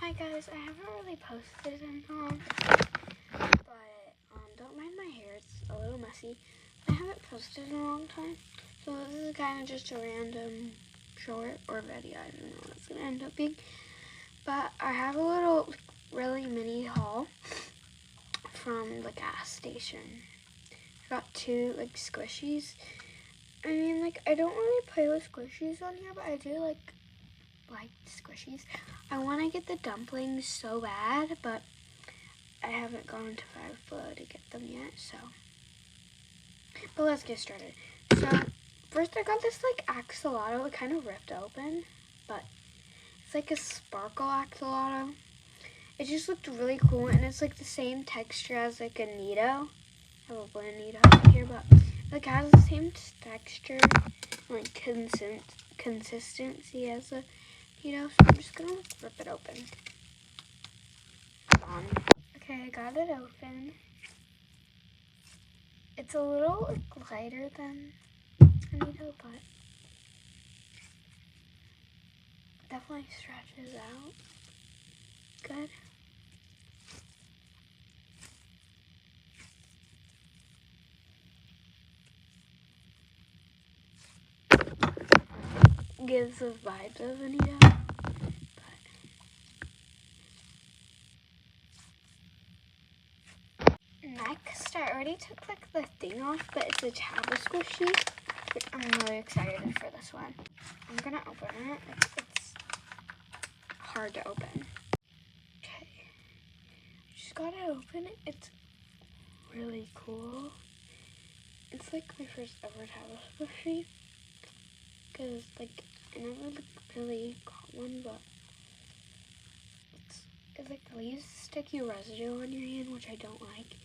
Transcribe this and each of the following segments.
Hi guys, I haven't really posted in long, but don't mind my hair, it's a little messy. I haven't posted in a long time, so this is kind of just a random short or video. I don't know what it's going to end up being, but I have a little really mini haul from the gas station. I got two squishies. I mean, I don't really play with squishies on here, but I do like squishies. I want to get the dumplings so bad, but I haven't gone to Five Below to get them yet, so. But let's get started. So, first I got this axolotl. It kind of ripped open, but it's like a sparkle axolotl. It just looked really cool, and it's the same texture as a Nito. I have a blend Nito right here, but it has the same texture, consistency as a Nito. So I'm just gonna rip it open. Okay, I got it open. It's a little lighter than a Nito, but definitely stretches out good. Gives the vibes of a Nito. Next, I already took the thing off, but it's a Chaba squishy. I'm really excited for this one. I'm gonna open it. It's hard to open. Okay, just gotta open it. It's really cool. It's my first ever Chaba squishy, because I never really got one, but it leaves sticky residue on your hand, which I don't like.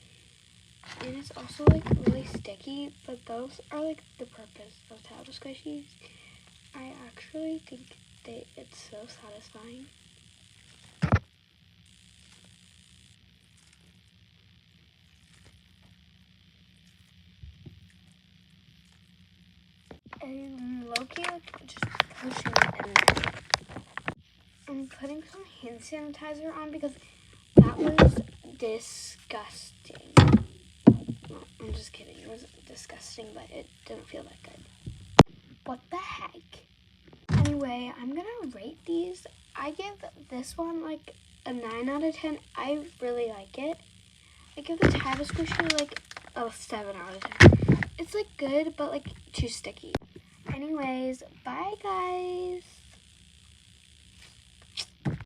And it's also really sticky, but those are the purpose of Chaba squishies. I actually think it's so satisfying. And Loki just pushing it in there. I'm putting some hand sanitizer on because that was disgusting. No, I'm just kidding. It wasn't disgusting, but it didn't feel that good. What the heck? Anyway, I'm gonna rate these. I give this one a 9 out of 10. I really like it. I give the Chaba squishy a 7 out of 10. It's good, but too sticky. Anyways, bye guys.